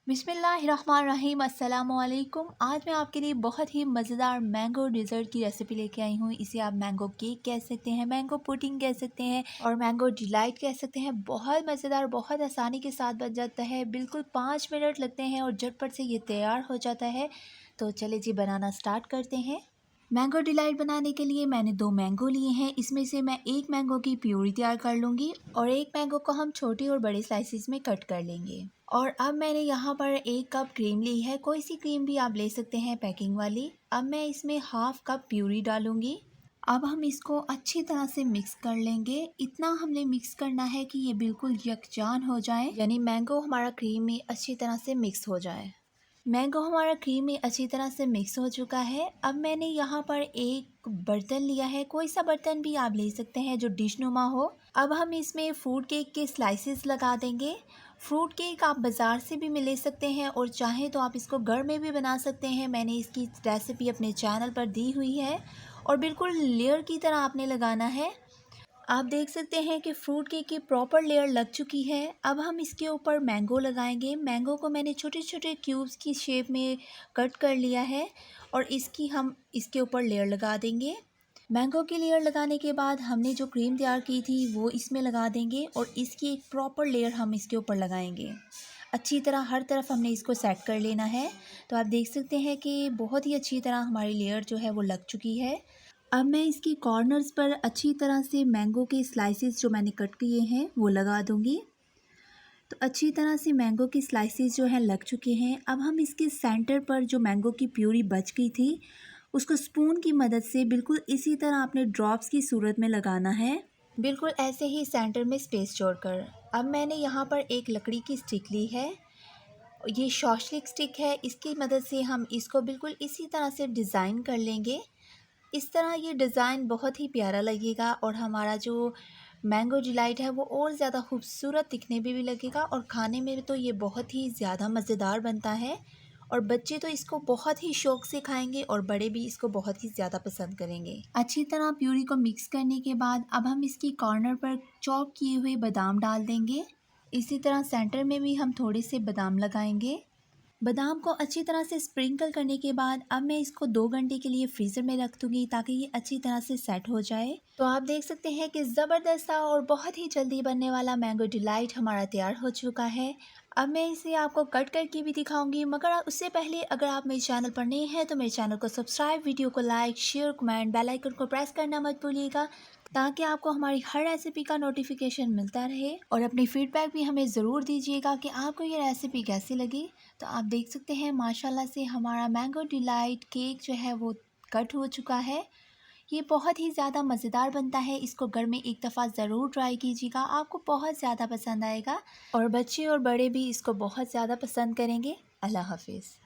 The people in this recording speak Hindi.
बिस्मिल्लाहिर्रहमानिर्रहीम अस्सलामुअलैकुम। आज मैं आपके लिए बहुत ही मज़ेदार मैंगो डिज़र्ट की रेसिपी लेके आई हूँ। इसे आप मैंगो केक कह सकते हैं, मैंगो पुडिंग कह सकते हैं और मैंगो डिलाइट कह सकते हैं। बहुत मज़ेदार, बहुत आसानी के साथ बन जाता है। बिल्कुल 5 मिनट लगते हैं और झटपट से ये तैयार हो जाता है। तो चलिए जी, बनाना स्टार्ट करते हैं। मैंगो डिलाइट बनाने के लिए मैंने 2 मैंगो लिए हैं। इसमें से मैं 1 मैंगो की प्यूरी तैयार कर लूँगी और 1 मैंगो को हम छोटे और बड़े स्लाइसिस में कट कर लेंगे। और अब मैंने यहाँ पर 1 कप क्रीम ली है। कोई सी क्रीम भी आप ले सकते हैं, पैकिंग वाली। अब मैं इसमें हाफ़ कप प्यूरी डालूँगी। अब हम इसको अच्छी तरह से मिक्स कर लेंगे। इतना हमने मिक्स करना है कि ये बिल्कुल यकजान हो जाए, यानी मैंगो हमारा क्रीम में अच्छी तरह से मिक्स हो जाए। मैंगो हमारा क्रीम में अच्छी तरह से मिक्स हो चुका है। अब मैंने यहाँ पर एक बर्तन लिया है। कोई सा बर्तन भी आप ले सकते हैं जो डिश नुमा हो। अब हम इसमें फ्रूट केक के स्लाइसेस लगा देंगे। फ्रूट केक आप बाज़ार से भी ले सकते हैं और चाहें तो आप इसको घर में भी बना सकते हैं। मैंने इसकी रेसिपी अपने चैनल पर दी हुई है और बिल्कुल लेयर की तरह आपने लगाना है। आप देख सकते हैं कि फ्रूट केक की प्रॉपर लेयर लग चुकी है। अब हम इसके ऊपर मैंगो लगाएंगे। मैंगो को मैंने छोटे छोटे क्यूब्स की शेप में कट कर लिया है और हम इसके ऊपर लेयर लगा देंगे। मैंगो की लेयर लगाने के बाद हमने जो क्रीम तैयार की थी वो इसमें लगा देंगे और इसकी एक प्रॉपर लेयर हम इसके ऊपर लगाएंगे। अच्छी तरह हर तरफ हमने इसको सेट कर लेना है। तो आप देख सकते हैं कि बहुत ही अच्छी तरह हमारी लेयर जो है वो लग चुकी है। अब मैं इसकी कॉर्नर्स पर अच्छी तरह से मैंगो के स्लाइसेस जो मैंने कट किए हैं वो लगा दूंगी। तो अच्छी तरह से मैंगो की स्लाइसेस जो हैं लग चुके हैं। अब हम इसके सेंटर पर जो मैंगो की प्यूरी बच गई थी उसको स्पून की मदद से बिल्कुल इसी तरह आपने ड्रॉप्स की सूरत में लगाना है, बिल्कुल ऐसे ही सेंटर में स्पेस छोड़कर। अब मैंने यहाँ पर एक लकड़ी की स्टिक ली है। ये शॉशलिक स्टिक है। इसकी मदद से हम इसको बिल्कुल इसी तरह से डिज़ाइन कर लेंगे। इस तरह ये डिज़ाइन बहुत ही प्यारा लगेगा और हमारा जो मैंगो डिलाइट है वो और ज़्यादा खूबसूरत दिखने में भी लगेगा और खाने में तो ये बहुत ही ज़्यादा मज़ेदार बनता है और बच्चे तो इसको बहुत ही शौक़ से खाएंगे और बड़े भी इसको बहुत ही ज़्यादा पसंद करेंगे। अच्छी तरह प्यूरी को मिक्स करने के बाद अब हम इसकी कॉर्नर पर चॉप किए हुए बादाम डाल देंगे। इसी तरह सेंटर में भी हम थोड़े से बादाम लगाएंगे। बादाम को अच्छी तरह से स्प्रिंकल करने के बाद अब मैं इसको 2 घंटे के लिए फ्रीज़र में रख दूँगी ताकि ये अच्छी तरह से सेट हो जाए। तो आप देख सकते हैं कि ज़बरदस्त सा और बहुत ही जल्दी बनने वाला मैंगो डिलाइट हमारा तैयार हो चुका है। अब मैं इसे आपको कट करके भी दिखाऊंगी, मगर उससे पहले अगर आप मेरे चैनल पर नए हैं तो मेरे चैनल को सब्सक्राइब, वीडियो को like, share, comment, bell icon को प्रेस करना मत भूलिएगा ताकि आपको हमारी हर रेसिपी का नोटिफिकेशन मिलता रहे। और अपनी फ़ीडबैक भी हमें ज़रूर दीजिएगा कि आपको ये रेसिपी कैसी लगी। तो आप देख सकते हैं माशाल्लाह से हमारा मैंगो डिलाइट केक जो है वो कट हो चुका है। ये बहुत ही ज़्यादा मज़ेदार बनता है। इसको घर में एक दफ़ा ज़रूर ट्राई कीजिएगा, आपको बहुत ज़्यादा पसंद आएगा और बच्चे और बड़े भी इसको बहुत ज़्यादा पसंद करेंगे। अल्लाह हाफ़िज़।